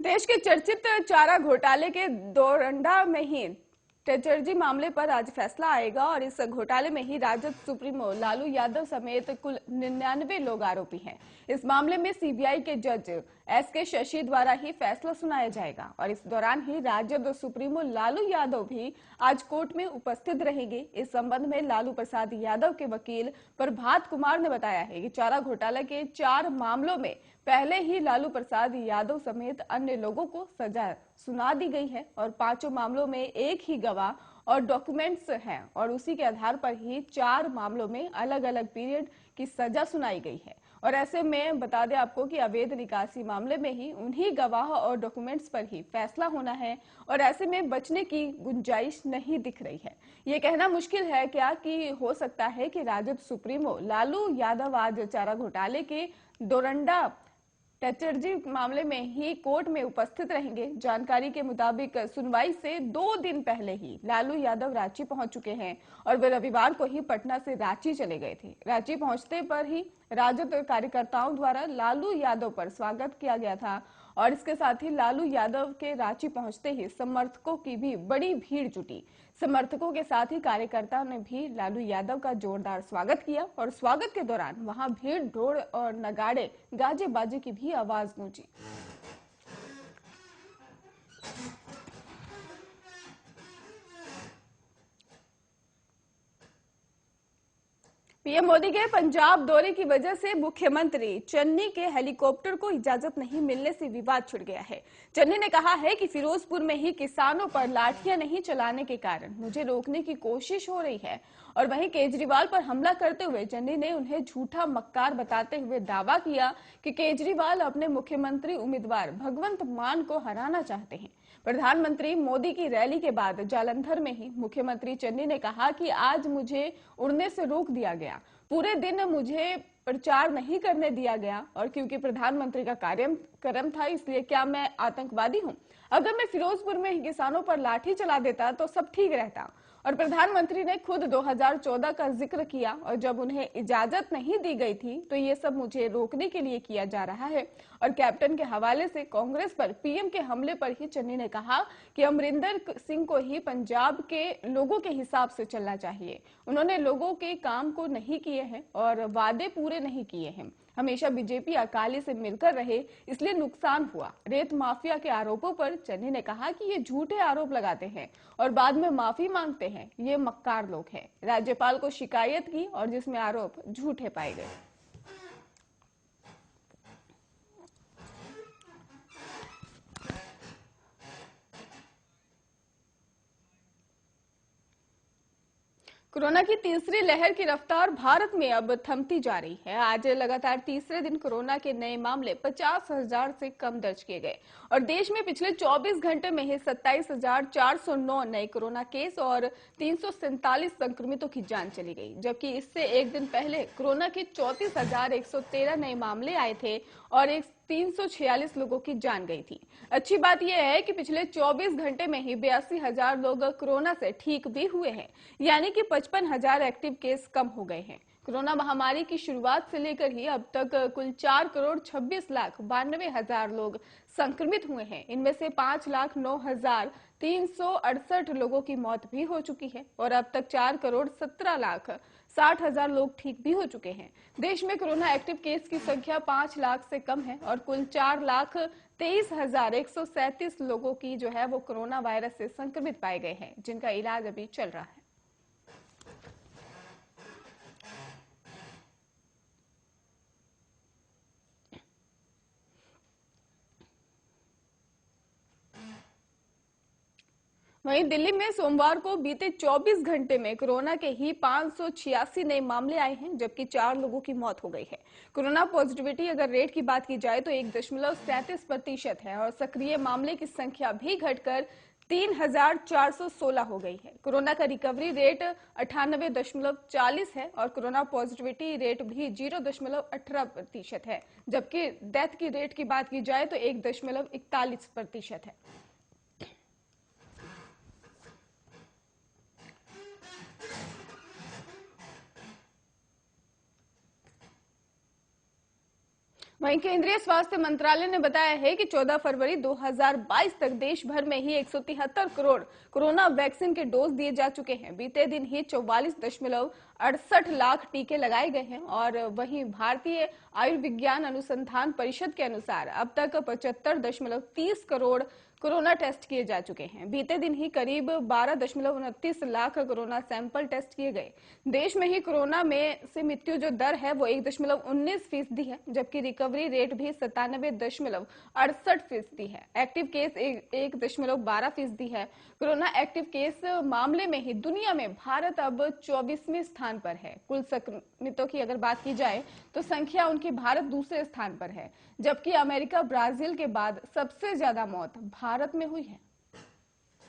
देश के चर्चित चारा घोटाले के दोरंडा में ही टेचरजी मामले पर आज फैसला आएगा और इस घोटाले में ही राजद सुप्रीमो लालू यादव समेत कुल 99 लोग आरोपी हैं। इस मामले में सीबीआई के जज एसके शशि द्वारा ही फैसला सुनाया जाएगा और इस दौरान ही राजद सुप्रीमो लालू यादव भी आज कोर्ट में उपस्थित रहेंगे। इस संबंध में लालू प्रसाद यादव के वकील प्रभात कुमार ने बताया है कि चारा घोटाला के 4 मामलों में पहले ही लालू प्रसाद यादव समेत अन्य लोगों को सजा सुना दी गई है और 5 मामलों में एक ही गवाह और डॉक्यूमेंट्स हैं और उसी के आधार पर ही 4 मामलों में अलग अलग पीरियड की सजा सुनाई गई है। और ऐसे में बता दें आपको कि अवैध निकासी मामले में ही उन्हीं गवाह और डॉक्यूमेंट्स पर ही फैसला होना है और ऐसे में बचने की गुंजाइश नहीं दिख रही है। ये कहना मुश्किल है क्या कि हो सकता है कि राजद सुप्रीमो लालू यादव आज चारा घोटाले के दोरंडा टेचरजी मामले में ही कोर्ट में उपस्थित रहेंगे। जानकारी के मुताबिक सुनवाई से 2 दिन पहले ही लालू यादव रांची पहुंच चुके हैं और वे रविवार को ही पटना से रांची चले गए थे। रांची पहुंचते पर ही राजद कार्यकर्ताओं द्वारा लालू यादव पर स्वागत किया गया था और इसके साथ ही लालू यादव के रांची पहुंचते ही समर्थकों की भी बड़ी भीड़ जुटी। समर्थकों के साथ ही कार्यकर्ताओं ने भी लालू यादव का जोरदार स्वागत किया और स्वागत के दौरान वहां भीड़ ढोल और नगाड़े गाजे बाजे की भी आवाज गूंजी। पीएम मोदी के पंजाब दौरे की वजह से मुख्यमंत्री चन्नी के हेलीकॉप्टर को इजाजत नहीं मिलने से विवाद छिड़ गया है। चन्नी ने कहा है कि फिरोजपुर में ही किसानों पर लाठियां नहीं चलाने के कारण मुझे रोकने की कोशिश हो रही है और वहीं केजरीवाल पर हमला करते हुए चन्नी ने उन्हें झूठा मक्कार बताते हुए दावा किया कि केजरीवाल अपने मुख्यमंत्री उम्मीदवार भगवंत मान को हराना चाहते हैं। प्रधानमंत्री मोदी की रैली के बाद जालंधर में ही मुख्यमंत्री चन्नी ने कहा कि आज मुझे उड़ने से रोक दिया गया, पूरे दिन मुझे प्रचार नहीं करने दिया गया और क्योंकि प्रधानमंत्री का कार्यक्रम था इसलिए क्या मैं आतंकवादी हूं? अगर मैं फिरोजपुर में किसानों पर लाठी चला देता तो सब ठीक रहता। और प्रधानमंत्री ने खुद 2014 का जिक्र किया और जब उन्हें इजाजत नहीं दी गई थी तो ये सब मुझे रोकने के लिए किया जा रहा है। और कैप्टन के हवाले से कांग्रेस पर पीएम के हमले पर ही चन्नी ने कहा कि अमरिंदर सिंह को ही पंजाब के लोगों के हिसाब से चलना चाहिए। उन्होंने लोगों के काम को नहीं किए हैं और वादे पूरे नहीं किए हैं। हमेशा बीजेपी अकाली से मिलकर रहे इसलिए नुकसान हुआ। रेत माफिया के आरोपों पर चन्नी ने कहा कि ये झूठे आरोप लगाते हैं और बाद में माफी मांगते हैं, ये मक्कार लोग हैं। राज्यपाल को शिकायत की और जिसमें आरोप झूठे पाए गए। कोरोना की तीसरी लहर की रफ्तार भारत में अब थमती जा रही है। आज लगातार तीसरे दिन कोरोना के नए मामले 50,000 से कम दर्ज किए गए और देश में पिछले 24 घंटे में ही 27,409 नए कोरोना केस और 347 संक्रमितों की जान चली गई, जबकि इससे एक दिन पहले कोरोना के 34,113 नए मामले आए थे और 346 लोगों की जान गई थी। अच्छी बात यह है कि पिछले 24 घंटे में ही 82,000 लोग कोरोना से ठीक भी हुए हैं, यानी कि 55,000 एक्टिव केस कम हो गए हैं। कोरोना महामारी की शुरुआत से लेकर ही अब तक कुल 4,26,92,000 लोग संक्रमित हुए हैं। इनमें से 5,09,368 लोगों की मौत भी हो चुकी है और अब तक 4,17,60,000 लोग ठीक भी हो चुके हैं। देश में कोरोना एक्टिव केस की संख्या 5 लाख से कम है और कुल 4,23,137 लोगों की जो है वो कोरोना वायरस से संक्रमित पाए गए हैं, जिनका इलाज अभी चल रहा है। वहीं दिल्ली में सोमवार को बीते 24 घंटे में कोरोना के ही 586 नए मामले आए हैं, जबकि 4 लोगों की मौत हो गई है। कोरोना पॉजिटिविटी अगर रेट की बात की जाए तो 1.37% है और सक्रिय मामले की संख्या भी घटकर 3,416 हो गई है। कोरोना का रिकवरी रेट 98.40 है और कोरोना पॉजिटिविटी रेट भी 0.18% है, जबकि डेथ की रेट की बात की जाए तो 1.41% है। वहीं केंद्रीय स्वास्थ्य मंत्रालय ने बताया है कि 14 फरवरी 2022 तक देश भर में ही 173 करोड़ कोरोना वैक्सीन के डोज दिए जा चुके हैं। बीते दिन ही 44.68 लाख टीके लगाए गए हैं और वहीं भारतीय आयुर्विज्ञान अनुसंधान परिषद के अनुसार अब तक 75.30 करोड़ कोरोना टेस्ट किए जा चुके हैं। बीते दिन ही करीब 12.29 लाख कोरोना सैंपल टेस्ट किए गए। देश में ही कोरोना में से मृत्यु जो दर है वो 1.19% है, जबकि रिकवरी रेट भी 97.68% है। एक्टिव केस 1.12% है। कोरोना एक्टिव केस मामले में ही दुनिया में भारत अब 24वें स्थान पर है। कुल संक्रमितों की अगर बात की जाए तो संख्या उनकी भारत दूसरे स्थान पर है, जबकि अमेरिका ब्राजील के बाद सबसे ज्यादा मौत भारत में हुई है।